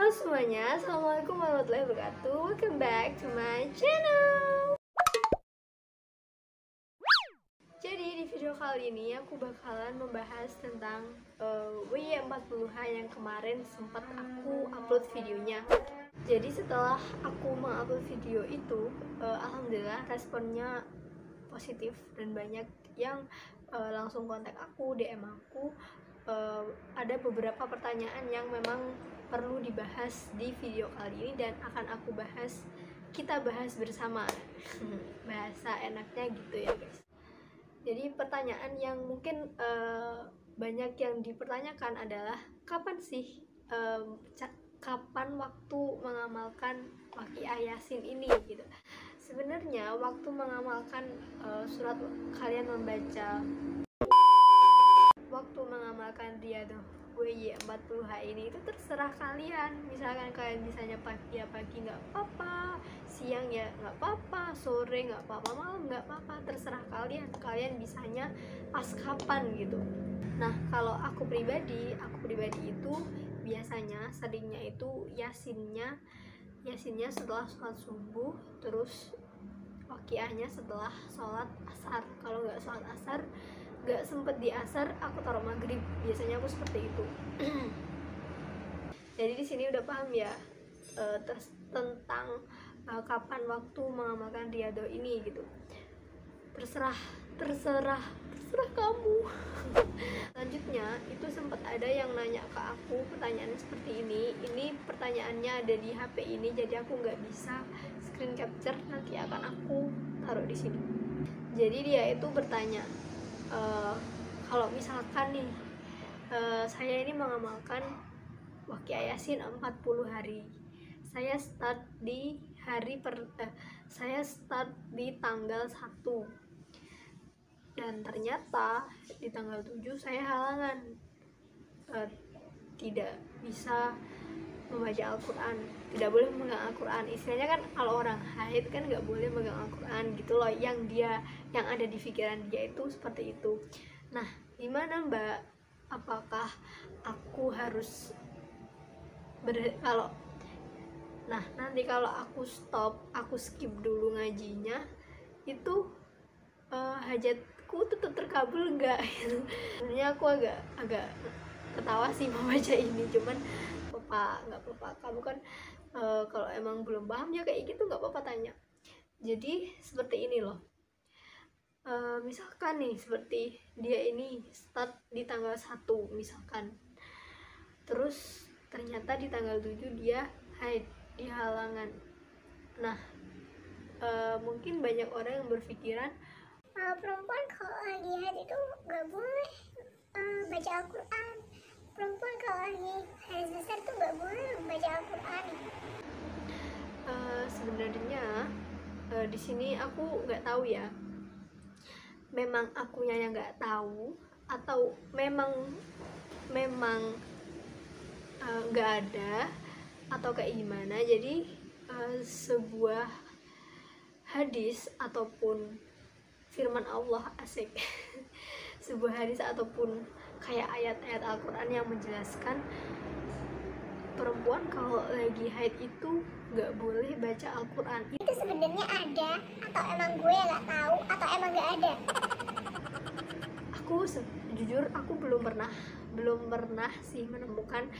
Halo semuanya, Assalamualaikum warahmatullahi wabarakatuh. Welcome back to my channel. Jadi di video kali ini aku bakalan membahas tentang WY40H yang kemarin sempat aku upload videonya. Jadi setelah aku mengupload video itu, alhamdulillah responnya positif dan banyak yang langsung kontak aku, DM aku. Ada beberapa pertanyaan yang memang perlu dibahas di video kali ini dan akan aku bahas, kita bahas bersama. Bahasa enaknya gitu ya guys. Jadi pertanyaan yang mungkin banyak yang dipertanyakan adalah kapan sih kapan waktu mengamalkan Waqiah Yasin ini gitu. Sebenarnya waktu mengamalkan surat kalian membaca waktu mengamalkan Riyadhah WY40H ini itu terserah kalian. Misalkan kalian bisanya pagi ya pagi nggak apa-apa, siang ya nggak apa-apa, sore nggak apa-apa, malam nggak apa-apa, terserah kalian bisanya pas kapan gitu. Nah kalau aku pribadi itu biasanya seringnya itu yasinnya setelah sholat subuh, terus waqiahnya setelah sholat asar. Kalau nggak sholat asar, nggak sempet di asar, aku taruh maghrib. Biasanya aku seperti itu. Jadi di sini udah paham ya tentang kapan waktu mengamalkan Riyadhah ini gitu. Terserah kamu. Selanjutnya itu sempat ada yang nanya ke aku pertanyaan seperti ini. Ini pertanyaannya ada di HP ini, jadi aku nggak bisa screen capture, nanti akan aku taruh di sini. Jadi dia itu bertanya, kalau misalkan nih saya ini mengamalkan Waqiah Yasin 40 hari. Saya start di tanggal 1. Dan ternyata di tanggal 7 saya halangan, tidak bisa membaca Al-Quran, tidak boleh memegang Al-Quran. Istilahnya kan kalau orang haid kan nggak boleh memegang Al-Quran gitu loh, yang ada di pikiran dia itu seperti itu. Nah gimana mbak, apakah aku harus nanti kalau aku skip dulu ngajinya itu hajatku tetap terkabul nggak? Sebenarnya aku agak ketawa sih membaca ini, cuman nggak apa-apa, kamu kan kalau emang belum paham ya kayak gitu nggak apa-apa tanya. Jadi seperti ini loh, misalkan nih seperti dia ini start di tanggal 1 misalkan, terus ternyata di tanggal 7 dia haid, di halangan. Nah mungkin banyak orang yang berpikiran perempuan kalau lagi haid itu nggak boleh baca Al-Quran. Perempuan kalau lagi haid besar tuh nggak boleh baca Al-Quran. Sebenarnya di sini aku nggak tahu ya, memang akunya yang nggak tahu atau memang nggak ada atau kayak gimana. Jadi sebuah hadis ataupun firman Allah asik sebuah hadis ataupun kayak ayat-ayat Al-Quran yang menjelaskan perempuan kalau lagi haid itu nggak boleh baca Al-Quran. Itu sebenarnya ada atau emang gue nggak tahu atau emang nggak ada? Aku jujur aku belum pernah sih menemukan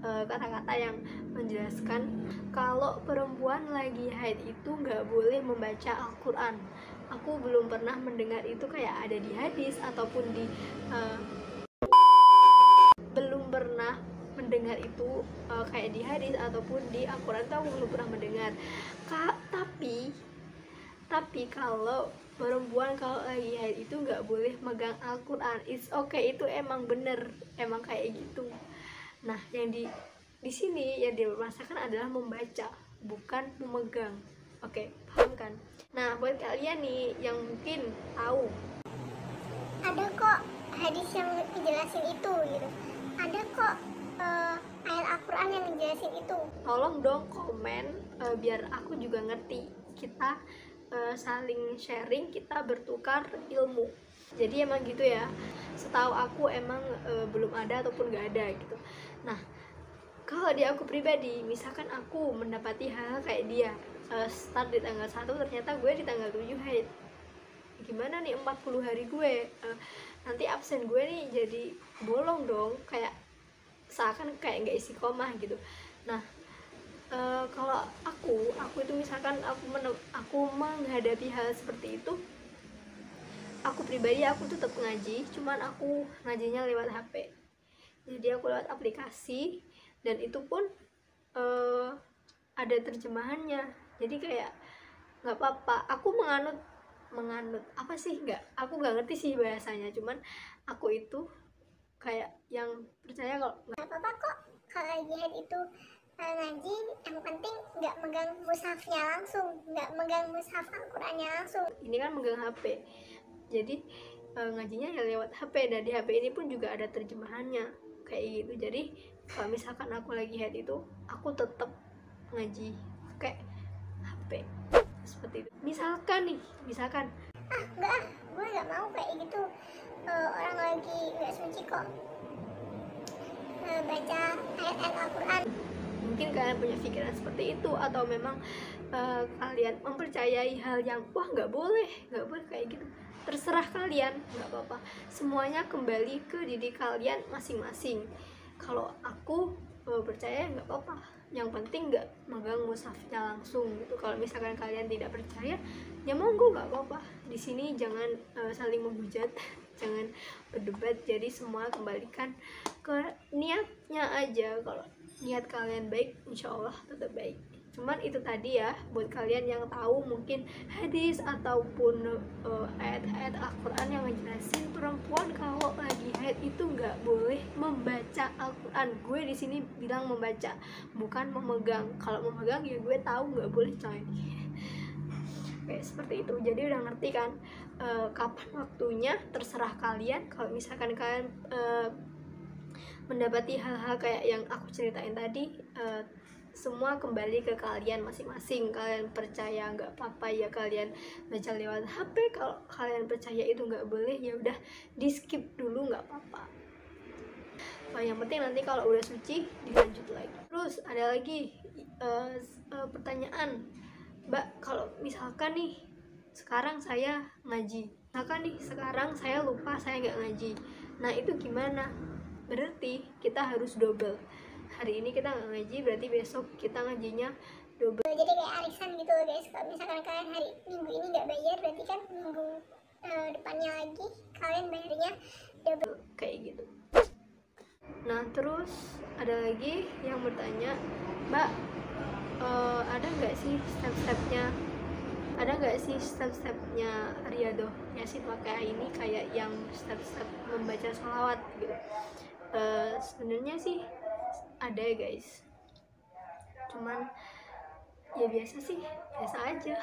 kata-kata yang menjelaskan kalau perempuan lagi haid itu nggak boleh membaca Al-Quran. Aku belum pernah mendengar itu kayak ada di hadis ataupun belum pernah mendengar itu kayak di hadis ataupun di Al-Quran, itu aku belum pernah mendengar. Tapi kalau perempuan kalau lagi haid itu nggak boleh megang Al-Quran, it's okay, itu emang bener, emang kayak gitu. Nah yang di sini yang dimaksudkan adalah membaca, bukan memegang. Oke, paham kan? Nah buat kalian nih yang mungkin tahu, Ada kok hadis yang ngejelasin itu gitu. Ada kok ayat Al-Quran yang ngejelasin itu. tolong dong komen biar aku juga ngerti. Kita saling sharing, kita bertukar ilmu. Jadi emang gitu ya, setahu aku emang belum ada ataupun nggak ada gitu. Nah Kalau di aku pribadi, misalkan aku mendapati hal kayak dia, start di tanggal 1, ternyata gue di tanggal 7 haid, gimana nih 40 hari gue, nanti absen gue nih jadi bolong dong, kayak seakan kayak nggak isi koma gitu. Nah, kalau aku itu misalkan aku menghadapi hal seperti itu, aku pribadi aku tetap ngaji, cuman aku ngajinya lewat HP. Jadi aku lewat aplikasi, dan itu pun ada terjemahannya. Jadi kayak nggak apa-apa. Aku menganut apa sih, aku nggak ngerti sih bahasanya, cuman aku itu kayak yang percaya kalau nggak apa-apa kok kalau lagi haid itu ngaji, yang penting nggak megang mushafnya langsung, nggak megang mushaf Al-Qurannya langsung. ini kan megang HP, jadi ngajinya ya lewat HP, dan di HP ini pun juga ada terjemahannya kayak gitu. Jadi kalau misalkan aku lagi haid itu, aku tetap ngaji pakai HP seperti itu. Misalkan Enggak, gue nggak mau kayak gitu. Orang lagi nggak suci kok baca ayat-ayat Al-Quran. mungkin kalian punya pikiran seperti itu, atau memang kalian mempercayai hal yang wah nggak boleh kayak gitu. Terserah kalian, nggak apa-apa, semuanya kembali ke diri kalian masing-masing. Kalau aku percaya nggak apa-apa, yang penting nggak megang mushafnya langsung gitu. Kalau misalkan kalian tidak percaya, ya monggo, nggak apa-apa. Di sini jangan saling menghujat jangan berdebat. Jadi semua kembalikan ke niatnya aja. Kalau niat kalian baik, insya Allah tetap baik. Cuman itu tadi ya, buat kalian yang tahu mungkin hadis ataupun ayat-ayat Al-Quran yang ngejelasin perempuan kalau lagi haid itu nggak boleh membaca Al-Quran. Gue di sini bilang membaca, bukan memegang. Kalau memegang ya gue tahu nggak boleh coy. Kayak seperti itu. Jadi udah ngerti kan kapan waktunya, terserah kalian. Kalau misalkan kalian mendapati hal-hal kayak yang aku ceritain tadi, semua kembali ke kalian masing-masing. Kalian percaya nggak apa-apa ya, kalian baca lewat HP. Kalau kalian percaya itu nggak boleh, ya udah di skip dulu, nggak apa-apa. Nah, yang penting nanti kalau udah suci dilanjut lagi. Terus ada lagi pertanyaan, Mbak, kalau misalkan nih sekarang saya ngaji, misalkan nih sekarang saya lupa, saya nggak ngaji, nah itu gimana? Berarti kita harus double. Hari ini kita nggak ngaji, berarti besok kita ngajinya double. Jadi kayak arisan gitu loh guys. Kalau misalkan kalian hari minggu ini nggak bayar, berarti kan minggu depannya lagi kalian bayarnya double kayak gitu. Nah, terus ada lagi yang bertanya, Mbak, ada nggak sih step-stepnya? Ada nggak sih step-stepnya Riyadhah Yasin pakai ini, kayak yang step-step membaca sholawat gitu? Sebenarnya sih ada ya guys, cuman ya biasa aja.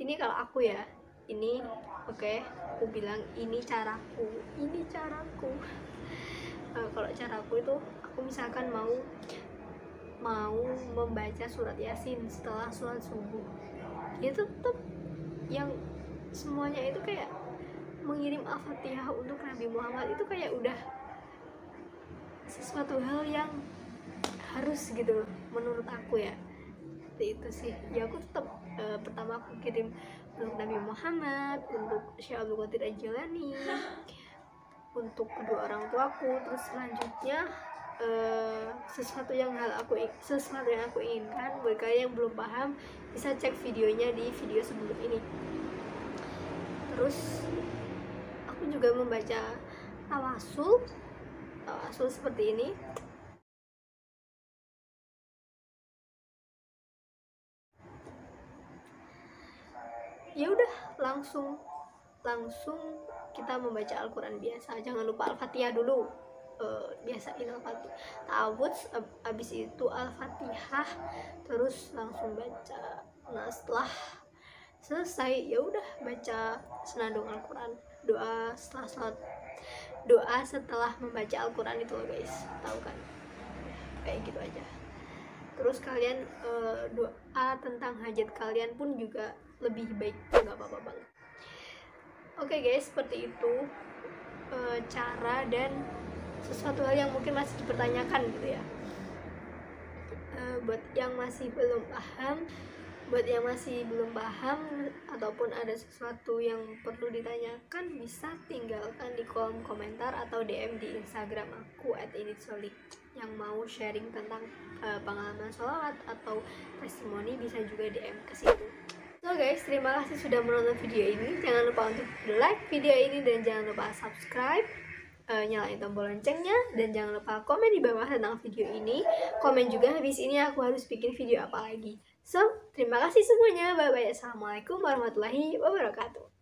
Ini kalau aku ya, ini oke, aku bilang ini caraku. Kalau caraku itu, aku misalkan mau membaca surat Yasin setelah sholat subuh, ya tetap yang semuanya itu kayak mengirim Al-Fatihah untuk Nabi Muhammad, itu kayak udah sesuatu hal yang harus gitu menurut aku ya. Itu sih ya, aku tetap pertama aku kirim untuk Nabi Muhammad, untuk Syekh Abdul Qadir Al-Jilani, untuk kedua orang tuaku. Terus selanjutnya sesuatu yang aku inginkan. Buat kalian yang belum paham, bisa cek videonya di video sebelum ini. Terus aku juga membaca tawasul seperti ini. Ya udah, langsung kita membaca Al-Quran biasa. Jangan lupa Al-Fatihah dulu, biasain Al-Fatihah, ta'awudz, abis itu Al-Fatihah, terus langsung baca. Nah, setelah selesai ya udah baca senandung Al-Quran, doa setelah membaca Al-Quran itu loh guys, tahu kan? Kayak gitu aja. Terus kalian doa tentang hajat kalian pun juga lebih baik, nggak apa-apa banget. Oke guys, seperti itu cara dan sesuatu hal yang mungkin masih dipertanyakan gitu ya. buat yang masih belum paham ataupun ada sesuatu yang perlu ditanyakan, bisa tinggalkan di kolom komentar atau DM di Instagram aku @initsolik. Yang mau sharing tentang pengalaman sholawat atau testimoni bisa juga DM ke situ. So guys, terima kasih sudah menonton video ini. Jangan lupa untuk like video ini dan jangan lupa subscribe, nyalain tombol loncengnya, dan jangan lupa komen di bawah tentang video ini. Komen juga habis ini aku harus bikin video apa lagi. So, terima kasih semuanya. Bye bye. Assalamualaikum warahmatullahi wabarakatuh.